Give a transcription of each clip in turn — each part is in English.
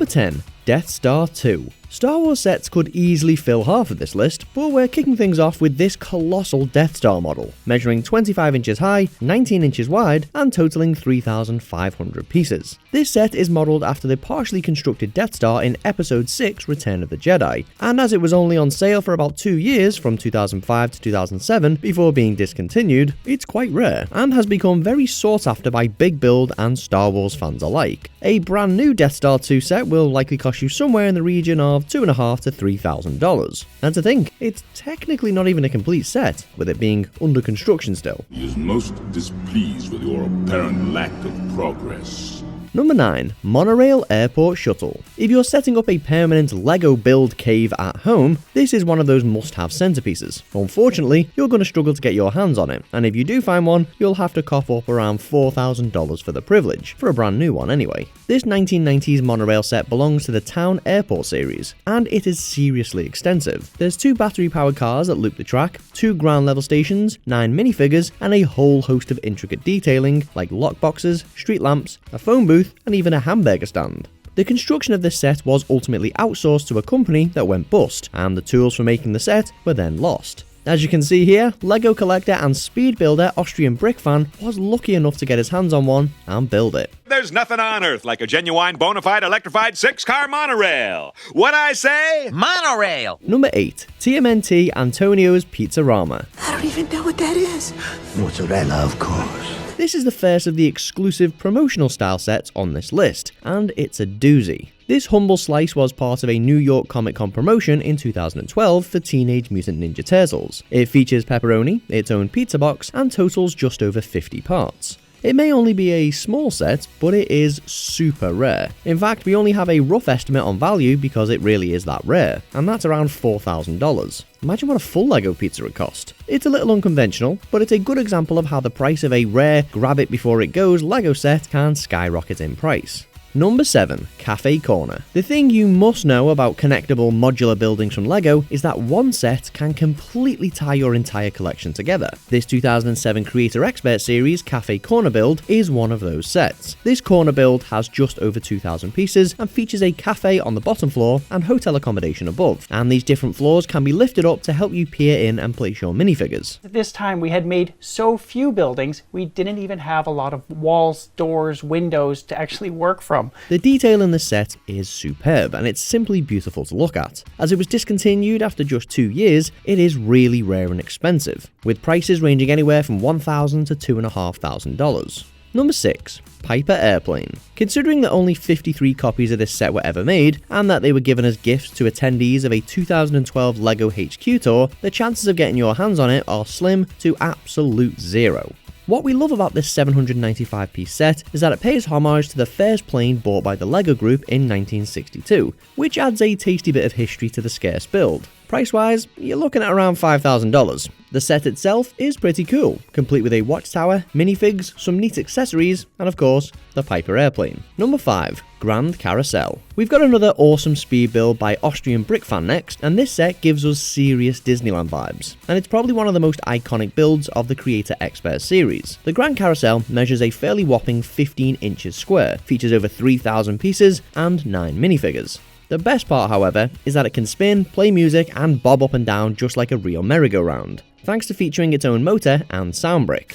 Number 10. Death Star 2. Star Wars sets could easily fill half of this list, but we're kicking things off with this colossal Death Star model, measuring 25 inches high, 19 inches wide, and totaling 3,500 pieces. This set is modelled after the partially constructed Death Star in Episode 6 Return of the Jedi, and as it was only on sale for about 2 years, from 2005 to 2007, before being discontinued, it's quite rare, and has become very sought after by big build and Star Wars fans alike. A brand new Death Star 2 set will likely cost you somewhere in the region of $2,500 to $3,000. And to think, it's technically not even a complete set, with it being under construction still. He is most displeased with your apparent lack of progress. Number 9. Monreal Airport Shuttle. If you're setting up a permanent LEGO build cave at home, this is one of those must-have centerpieces. Unfortunately, you're going to struggle to get your hands on it, and if you do find one, you'll have to cough up around $4,000 for the privilege, for a brand new one anyway. This 1990s monorail set belongs to the Town Airport series, and it is seriously extensive. There's 2 battery-powered cars that loop the track, 2 ground-level stations, 9 minifigures, and a whole host of intricate detailing, like lockboxes, street lamps, a phone booth, and even a hamburger stand. The construction of this set was ultimately outsourced to a company that went bust, and the tools for making the set were then lost. As you can see here, LEGO collector and speed builder Austrian Brick fan was lucky enough to get his hands on one and build it. There's nothing on earth like a genuine, bona fide, electrified 6-car monorail. What I say? Monorail! Number 8. TMNT Antonio's PIZZA-RAMA. I don't even know what that is. Mozzarella, of course. This is the first of the exclusive promotional style sets on this list, and it's a doozy. This humble slice was part of a New York Comic Con promotion in 2012 for Teenage Mutant Ninja Turtles. It features pepperoni, its own pizza box, and totals just over 50 parts. It may only be a small set, but it is super rare. In fact, we only have a rough estimate on value because it really is that rare, and that's around $4,000. Imagine what a full LEGO pizza would cost. It's a little unconventional, but it's a good example of how the price of a rare, grab it before it goes LEGO set can skyrocket in price. Number 7. Cafe Corner. The thing you must know about connectable modular buildings from LEGO is that one set can completely tie your entire collection together. This 2007 Creator Expert Series Cafe Corner build is one of those sets. This corner build has just over 2,000 pieces and features a cafe on the bottom floor and hotel accommodation above, and these different floors can be lifted up to help you peer in and place your minifigures. At this time we had made so few buildings, we didn't even have a lot of walls, doors, windows to actually work from. The detail in this set is superb, and it's simply beautiful to look at. As it was discontinued after just 2 years, it is really rare and expensive, with prices ranging anywhere from $1,000 to $2,500. Number 6. Piper Airplane. Considering that only 53 copies of this set were ever made, and that they were given as gifts to attendees of a 2012 LEGO HQ tour, the chances of getting your hands on it are slim to absolute zero. What we love about this 795-piece set is that it pays homage to the first plane bought by the LEGO Group in 1962, which adds a tasty bit of history to the scarce build. Price-wise, you're looking at around $5,000. The set itself is pretty cool, complete with a watchtower, minifigs, some neat accessories, and of course, the Piper Airplane. Number 5. Grand Carousel. We've got another awesome speed build by Austrian Brick fan next, and this set gives us serious Disneyland vibes, and it's probably one of the most iconic builds of the Creator Expert series. The Grand Carousel measures a fairly whopping 15 inches square, features over 3,000 pieces, and 9 minifigures. The best part, however, is that it can spin, play music, and bob up and down just like a real merry-go-round, thanks to featuring its own motor and sound brick.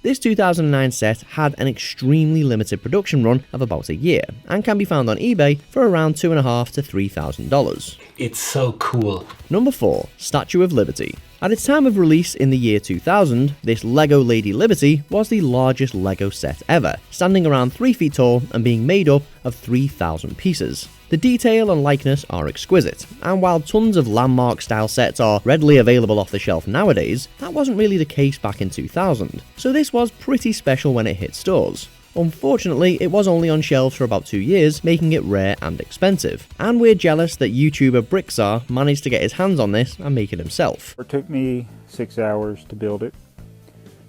This 2009 set had an extremely limited production run of about a year, and can be found on eBay for around $2,500 to $3,000. It's so cool. Number 4. Statue of Liberty. At its time of release in the year 2000, this LEGO Lady Liberty was the largest LEGO set ever, standing around 3 feet tall and being made up of 3,000 pieces. The detail and likeness are exquisite, and while tons of landmark style sets are readily available off the shelf nowadays, that wasn't really the case back in 2000, so this was pretty special when it hit stores. Unfortunately, it was only on shelves for about 2 years, making it rare and expensive, and we're jealous that YouTuber Brickzar managed to get his hands on this and make it himself. It took me 6 hours to build it,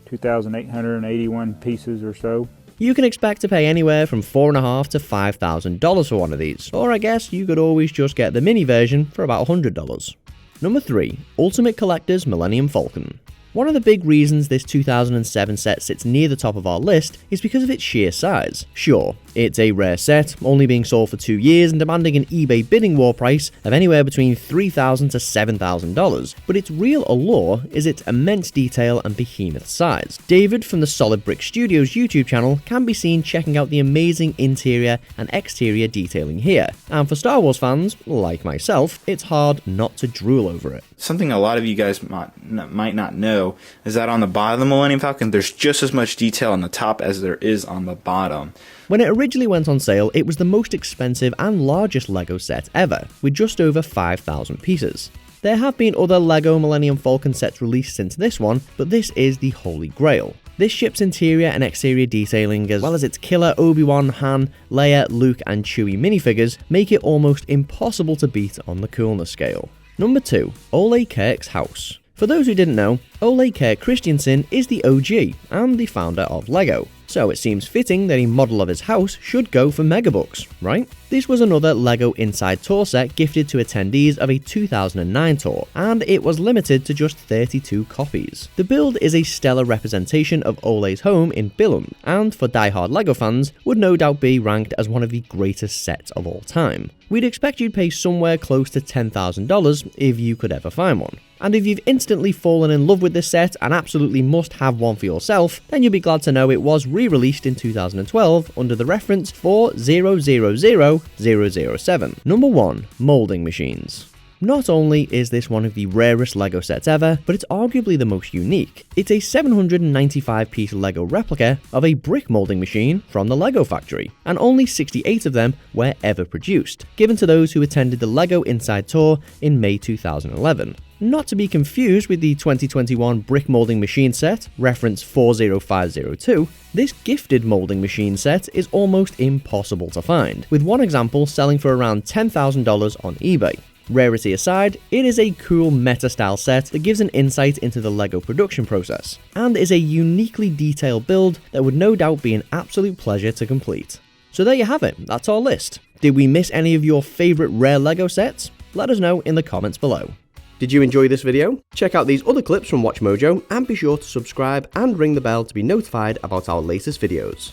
2,881 pieces or so. You can expect to pay anywhere from $4,500 to $5,000 for one of these, or I guess you could always just get the mini version for about $100. Number 3. Ultimate Collector's Millennium Falcon. One of the big reasons this 2007 set sits near the top of our list is because of its sheer size. Sure, it's a rare set, only being sold for 2 years and demanding an eBay bidding war price of anywhere between $3,000 to $7,000, but its real allure is its immense detail and behemoth size. David from the Solid Brick Studios YouTube channel can be seen checking out the amazing interior and exterior detailing here, and for Star Wars fans, like myself, it's hard not to drool over it. Something a lot of you guys might not know is that on the bottom of the Millennium Falcon, there's just as much detail on the top as there is on the bottom. When it originally went on sale, it was the most expensive and largest LEGO set ever, with just over 5,000 pieces. There have been other LEGO Millennium Falcon sets released since this one, but this is the holy grail. This ship's interior and exterior detailing, as well as its killer Obi-Wan, Han, Leia, Luke and Chewie minifigures, make it almost impossible to beat on the coolness scale. Number 2. Ole Kirks House. For those who didn't know, Ole Kirk Christiansen is the OG and the founder of LEGO, so it seems fitting that a model of his house should go for megabucks, right? This was another LEGO Inside Tour set gifted to attendees of a 2009 tour, and it was limited to just 32 copies. The build is a stellar representation of Ole's home in Billund, and for die-hard LEGO fans, would no doubt be ranked as one of the greatest sets of all time. We'd expect you'd pay somewhere close to $10,000 if you could ever find one. And if you've instantly fallen in love with this set and absolutely must have one for yourself, then you'll be glad to know it was re-released in 2012 under the reference 400007. Number 1. Molding Machines. Not only is this one of the rarest LEGO sets ever, but it's arguably the most unique. It's a 795-piece LEGO replica of a brick molding machine from the LEGO factory, and only 68 of them were ever produced, given to those who attended the LEGO Inside Tour in May 2011. Not to be confused with the 2021 brick molding machine set, reference 40502, this gifted molding machine set is almost impossible to find, with one example selling for around $10,000 on eBay. Rarity aside, it is a cool meta-style set that gives an insight into the LEGO production process, and is a uniquely detailed build that would no doubt be an absolute pleasure to complete. So there you have it, that's our list. Did we miss any of your favourite rare LEGO sets? Let us know in the comments below. Did you enjoy this video? Check out these other clips from WatchMojo and be sure to subscribe and ring the bell to be notified about our latest videos.